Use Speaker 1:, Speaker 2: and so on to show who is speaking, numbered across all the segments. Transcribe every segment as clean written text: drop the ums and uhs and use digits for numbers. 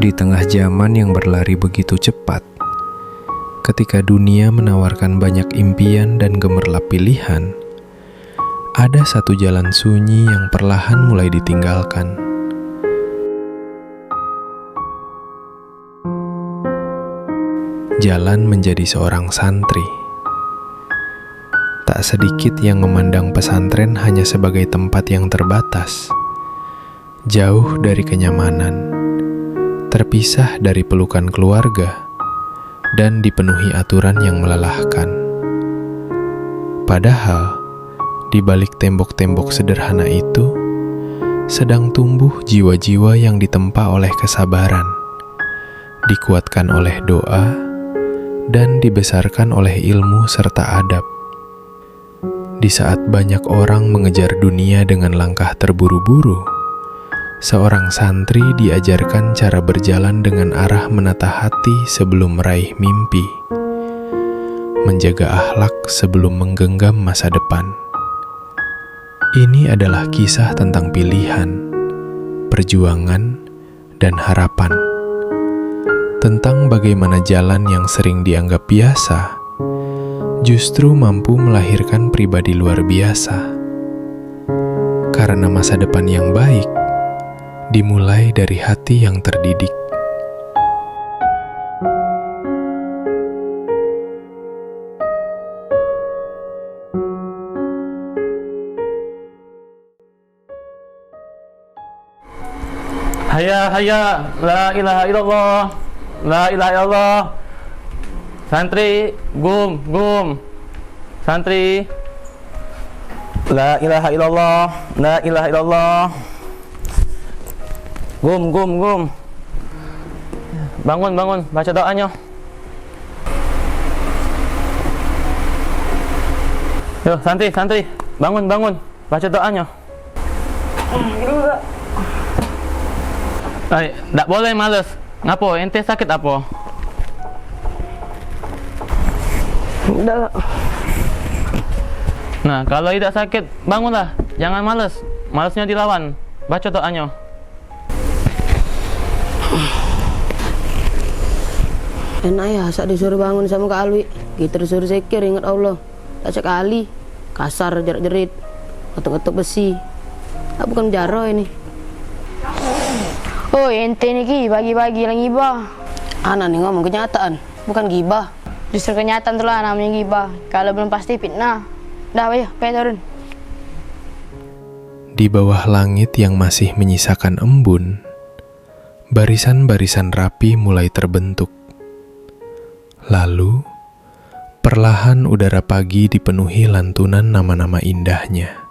Speaker 1: Di tengah zaman yang berlari begitu cepat, ketika dunia menawarkan banyak impian dan gemerlap pilihan, ada satu jalan sunyi yang perlahan mulai ditinggalkan. Jalan menjadi seorang santri. Tak sedikit yang memandang pesantren hanya sebagai tempat yang terbatas, jauh dari kenyamanan, terpisah dari pelukan keluarga, dan dipenuhi aturan yang melelahkan. Padahal, di balik tembok-tembok sederhana itu, sedang tumbuh jiwa-jiwa yang ditempa oleh kesabaran, dikuatkan oleh doa, dan dibesarkan oleh ilmu serta adab. Di saat banyak orang mengejar dunia dengan langkah terburu-buru, seorang santri diajarkan cara berjalan dengan arah menata hati sebelum meraih mimpi, menjaga akhlak sebelum menggenggam masa depan. Ini adalah kisah tentang pilihan, perjuangan, dan harapan. Tentang bagaimana jalan yang sering dianggap biasa, justru mampu melahirkan pribadi luar biasa. Karena masa depan yang baik dimulai dari hati yang terdidik.
Speaker 2: Hayya hayya, la ilaha illallah, la ilaha illallah. Santri, gum. Santri, la ilaha illallah, la ilaha illallah. Gum. Bangun, baca doanya. Yo, santri, bangun, baca doanya. Tak boleh males. Ngapo? Ente sakit apa?
Speaker 3: Udah.
Speaker 2: Nah, kalau tidak sakit, bangunlah. Jangan males. Malesnya dilawan. Baca doanya.
Speaker 3: Enak ya, saat disuruh bangun sama Kak Alwi, kita disuruh zikir, ingat Allah. Tak sekali, kasar, jerit-jerit, ketuk-ketuk besi. Bukan jaro ini.
Speaker 4: Oh, ente nih Ki, bagi-bagi lang gibah.
Speaker 3: Anak nih ngomong kenyataan, bukan gibah.
Speaker 4: Justru kenyataan tuh lah namanya gibah. Kalau belum pasti fitnah. Dah, ayo, turun.
Speaker 1: Di bawah langit yang masih menyisakan embun, barisan-barisan rapi mulai terbentuk. Lalu, perlahan udara pagi dipenuhi lantunan nama-nama indahnya.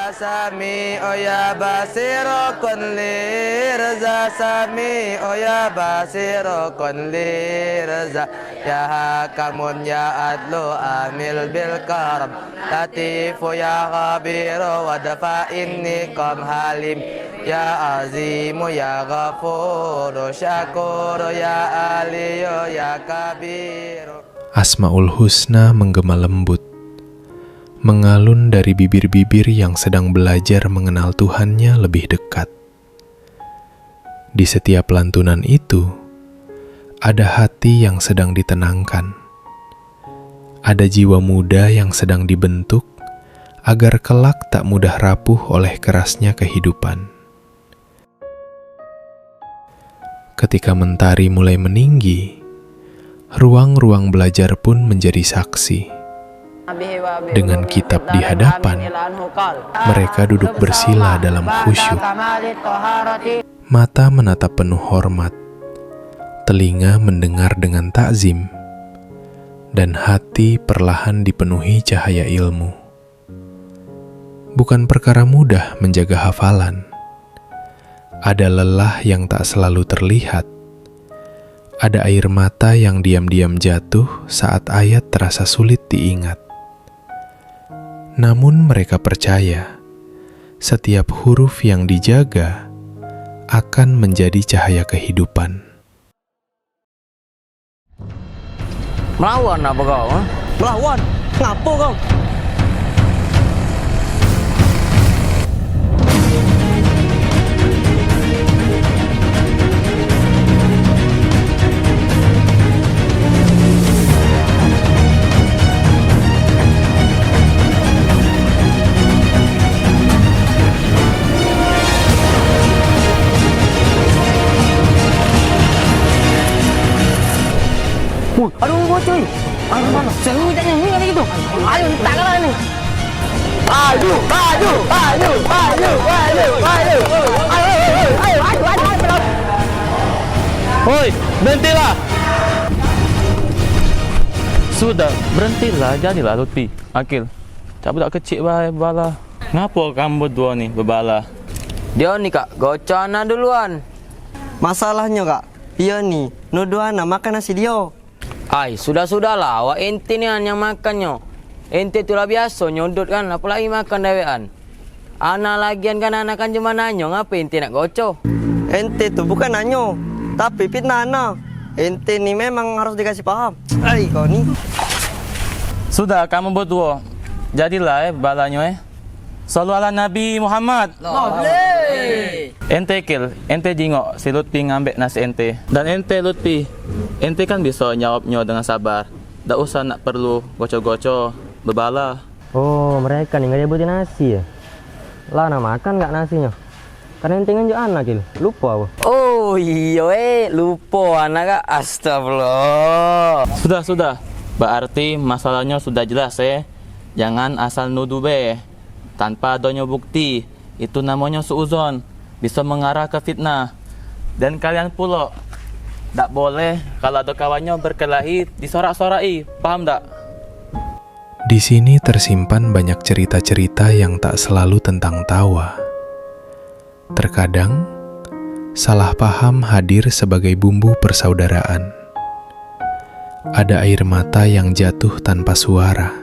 Speaker 5: Sami oya basiro konli reza sami oya basiro konli reza ya hakamun ya adlu amil bil karam latifu ya khabiru wadafa inni kam halim ya azimu ya ghafuru syakuru ya aliyu ya kabiru.
Speaker 1: Asmaul Husna menggema lembut, mengalun dari bibir-bibir yang sedang belajar mengenal Tuhannya lebih dekat. Di setiap lantunan itu, ada hati yang sedang ditenangkan. Ada jiwa muda yang sedang dibentuk agar kelak tak mudah rapuh oleh kerasnya kehidupan. Ketika mentari mulai meninggi, ruang-ruang belajar pun menjadi saksi. Dengan kitab di hadapan, mereka duduk bersila dalam khusyuk. Mata menatap penuh hormat, telinga mendengar dengan takzim, dan hati perlahan dipenuhi cahaya ilmu. Bukan perkara mudah menjaga hafalan. Ada lelah yang tak selalu terlihat. Ada air mata yang diam-diam jatuh saat ayat terasa sulit diingat. Namun mereka percaya, setiap huruf yang dijaga akan menjadi cahaya kehidupan.
Speaker 5: Melawan apa kau? Melawan? Ngapo kau? maju, maju, maju, maju, maju, maju.
Speaker 2: Woi, berhentilah. Sudah, berhentilah. Jadilah Lutfi. Akil, cabut tak kecil bahaya bala. Ngapa kamu berdua nih bebala?
Speaker 5: Dia nih kak, gocok anak duluan.
Speaker 6: Masalahnya kak, iya nih, nuduh anak makan nasi dia.
Speaker 5: Ay, sudah-sudahlah, awak ente nih yang makannya. Ente tuh lah biasa nyodot kan, apalagi makan dewean. Anak lagian kan anak kan cuma nanyo, ngapa ente nak gocok?
Speaker 6: Ente tuh bukan nanyo, tapi fitnah anak. Ente nih memang harus dikasih paham. Ay, kau nih.
Speaker 2: Sudah, kamu berdua. Jadilah balanya Sallu ala Nabi Muhammad. Ente Kil, ente jingok si Lutfi ngambek nasi ente. Dan ente Lutfi, ente kan bisa jawabnya dengan sabar. Tak usah nak perlu goco-goco, bebala.
Speaker 7: Oh, mereka nih nggak nyebutin nasi ya? Lah, nak makan nggak nasinya? Karena ente nganjuk anak, Kil. Lupa aku.
Speaker 5: Oh iya lupa anak kak, astagfirullah.
Speaker 2: Sudah. Berarti masalahnya sudah jelas Jangan asal nuduh tanpa adanya bukti. Itu namanya suuzon, bisa mengarah ke fitnah. Dan kalian pula tak boleh kalau ada kawannya berkelahi disorak-sorai, paham tak?
Speaker 1: Di sini tersimpan banyak cerita-cerita yang tak selalu tentang tawa. Terkadang, salah paham hadir sebagai bumbu persaudaraan. Ada air mata yang jatuh tanpa suara.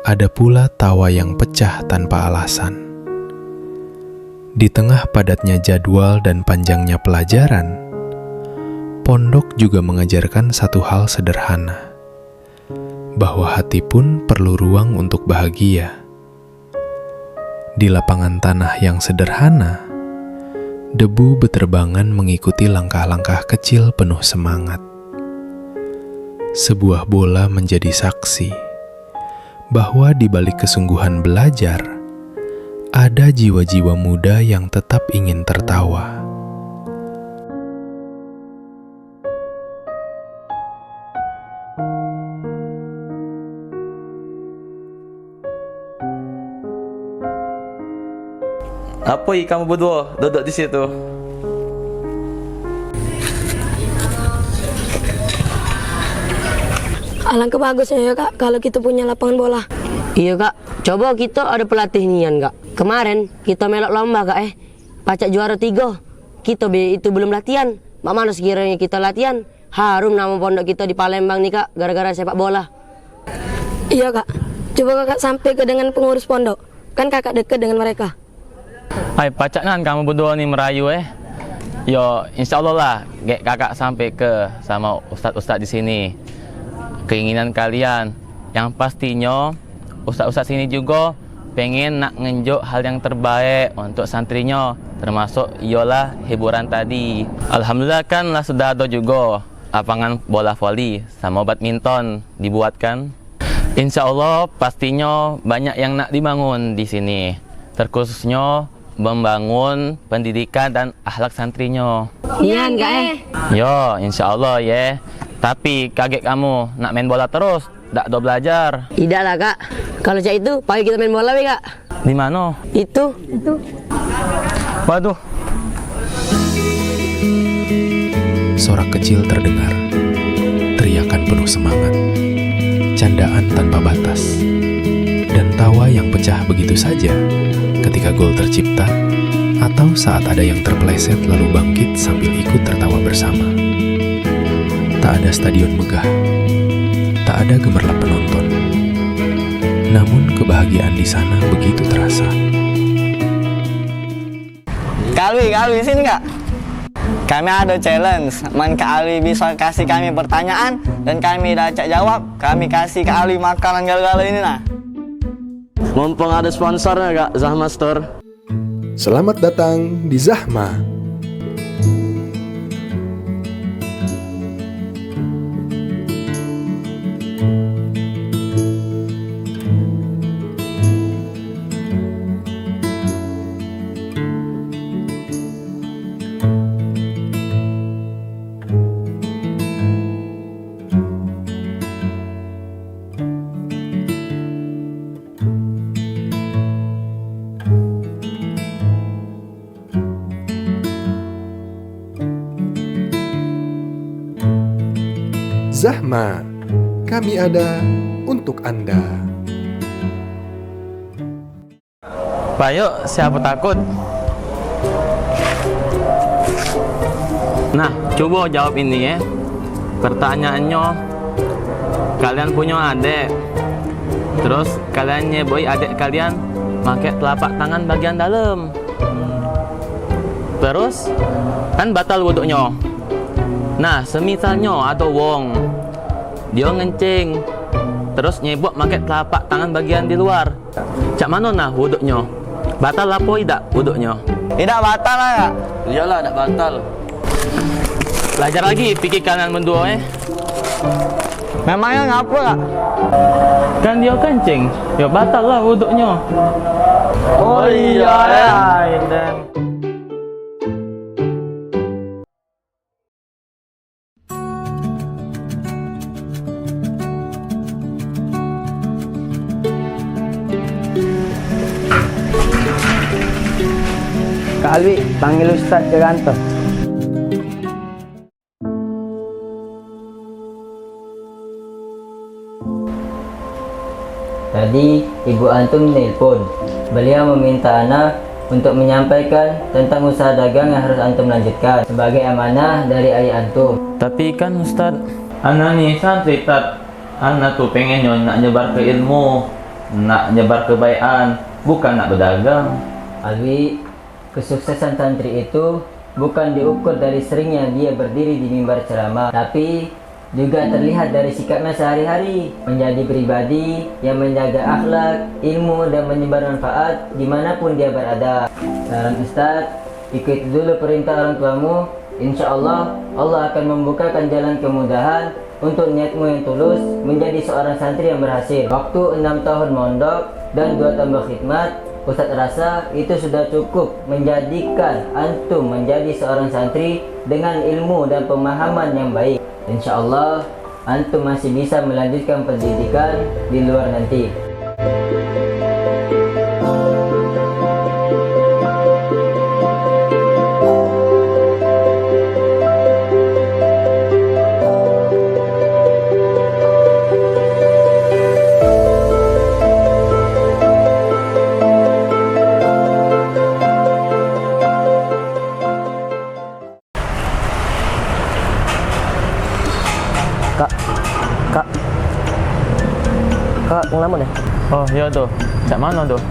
Speaker 1: Ada pula tawa yang pecah tanpa alasan. Di tengah padatnya jadwal dan panjangnya pelajaran, pondok juga mengajarkan satu hal sederhana, bahwa hati pun perlu ruang untuk bahagia. Di lapangan tanah yang sederhana, debu beterbangan mengikuti langkah-langkah kecil penuh semangat. Sebuah bola menjadi saksi bahwa di balik kesungguhan belajar, ada jiwa-jiwa muda yang tetap ingin tertawa.
Speaker 2: Apa kamu berdua duduk di situ?
Speaker 8: Alangkah bagusnya ya kak kalau kita punya lapangan bola.
Speaker 3: Iya kak, coba kita ada pelatih nian kak. Kemarin kita melok lomba kak pacak juara 3. Kita itu belum latihan. Mak mana sekiranya kita latihan, harum nama pondok kita di Palembang nih kak, gara-gara sepak bola.
Speaker 8: Iya kak, coba kakak sampai ke dengan pengurus pondok. Kan kakak dekat dengan mereka.
Speaker 2: Hai pacak nan kamu berdua nih merayu Yo, insya Allah lah, kakak sampai ke sama ustadz-ustadz di sini. Keinginan kalian, yang pastinya ustadz-ustadz sini juga pengen nak ngenjuk hal yang terbaik untuk santrinya, termasuk iyalah hiburan tadi. Alhamdulillah kan lah sudah ada juga lapangan bola voli sama badminton dibuatkan. Insya Allah pastinya banyak yang nak dibangun di sini, terkhususnya membangun pendidikan dan akhlak santrinya.
Speaker 8: Iya kak
Speaker 2: Yo, insya Allah Tapi kaget kamu nak main bola terus, tak do belajar.
Speaker 3: Tidak lah kak, kalau cak itu pagi kita main bola kak.
Speaker 2: Di mana?
Speaker 3: Itu.
Speaker 2: Waduh.
Speaker 1: Sorak kecil terdengar, teriakan penuh semangat, candaan tanpa batas, dan tawa yang pecah begitu saja ketika gol tercipta atau saat ada yang terpeleset lalu bangkit sambil ikut tertawa bersama. Tak ada stadion megah, tak ada gemerlap penonton. Namun kebahagiaan di sana begitu terasa.
Speaker 6: Kak Alwi sini kak. Kami ada challenge. Kak Alwi bisa kasih kami pertanyaan dan kami cak jawab, kami kasih Kak Alwi makanan gala-gala ini nah.
Speaker 5: Mumpung ada sponsornya kak, Zahma Store.
Speaker 9: Selamat datang di Zahma. Zahma. Kami ada untuk Anda.
Speaker 2: Pak, yuk, siapa takut? Nah, coba jawab ini ya. Pertanyaannya, kalian punya adik, terus kalian nyeboi adik kalian pakai telapak tangan bagian dalam. Terus kan batal wuduknya. Nah, semisalnya ada wong dia ngencing, terus nyebok pakai telapak tangan bagian di luar. Cak mana nah wuduknya? Batal apa tidak wuduknya?
Speaker 6: Tidak batal lah kak.
Speaker 5: Iyalah, tak batal.
Speaker 2: Belajar lagi pikir kalian berdua.
Speaker 6: Memangnya ngapa kak?
Speaker 2: Kan dia kencing, ya batal lah wuduknya.
Speaker 6: Oh iya ya.
Speaker 7: Kak Alwi, panggil Ustadz Jaganto.
Speaker 10: Tadi ibu antum nelpon. Beliau meminta ana untuk menyampaikan tentang usaha dagang yang harus antum lanjutkan sebagai amanah dari ayah antum.
Speaker 2: Tapi kan Ustadz, anak nih santri tat, anak tuh pengennya nak nyebar ke ilmu, nak nyebar kebaikan, bukan nak berdagang.
Speaker 10: Alwi, kesuksesan santri itu bukan diukur dari seringnya dia berdiri di mimbar ceramah, tapi juga terlihat dari sikapnya sehari-hari, menjadi pribadi yang menjaga akhlak, ilmu, dan menyebar manfaat dimanapun dia berada. Saran Ustadz, ikuti dulu perintah orang tuamu, insya Allah Allah akan membukakan jalan kemudahan untuk niatmu yang tulus menjadi seorang santri yang berhasil. Waktu 6 tahun mondok dan 2 tambah khidmat, Ustadz rasa itu sudah cukup menjadikan antum menjadi seorang santri dengan ilmu dan pemahaman yang baik. Insya Allah antum masih bisa melanjutkan pendidikan di luar nanti.
Speaker 7: Kak, ngelamun ya?
Speaker 2: Oh iya tuh, cak mana tuh?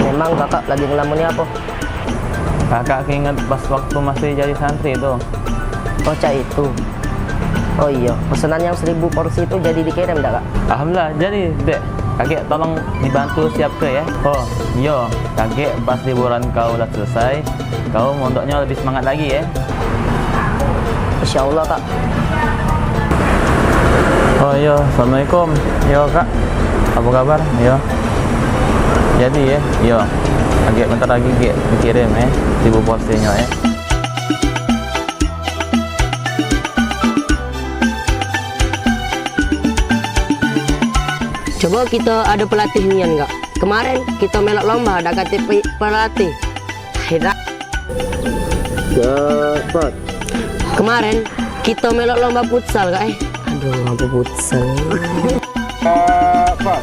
Speaker 7: Memang kakak lagi ngelamunnya apa?
Speaker 2: Kakak keinget pas waktu masih jadi santri tuh.
Speaker 7: Oh, cak itu. Oh iya, pesanan yang 1000 porsi itu jadi dikirim enggak kak?
Speaker 2: Alhamdulillah jadi dek. Kakek tolong dibantu siap ke ya. Oh iya, kakek pas liburan kau udah selesai, kau mondoknya lebih semangat lagi ya.
Speaker 7: Insya Allah kak.
Speaker 2: Oh iya, assalamualaikum. Yo kak, apa kabar? Yo. Jadi ya, yo. Agak bentar lagi Gek dikirim ya, 1000 porsinya ya.
Speaker 3: Coba kita ada pelatih nian nggak? Kemarin kita melok lomba ada KTP pelatih. Tidak.
Speaker 7: Dapat.
Speaker 3: Kemarin kita melok lomba futsal kak. Aduh, lomba futsal.
Speaker 7: Dapat.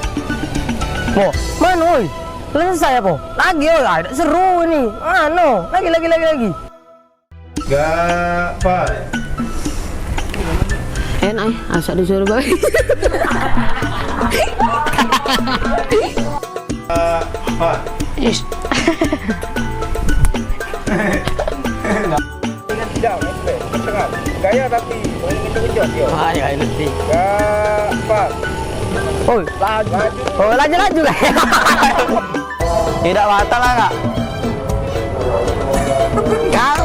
Speaker 7: Mo, mana oi? Selesai apa? Lagi oi, ada seru ini. Ano, lagi.
Speaker 9: Gak, Pak.
Speaker 3: Enak asal disuruh balik.
Speaker 9: Pak.
Speaker 3: Is.
Speaker 9: Tidak, setengah. Gaya tapi kejut dia.
Speaker 3: Wah, ya nanti.
Speaker 9: Gak, Pak.
Speaker 7: Oi, laju. Oh, laju lah.
Speaker 6: Tidak batal lah kak.
Speaker 3: Kau.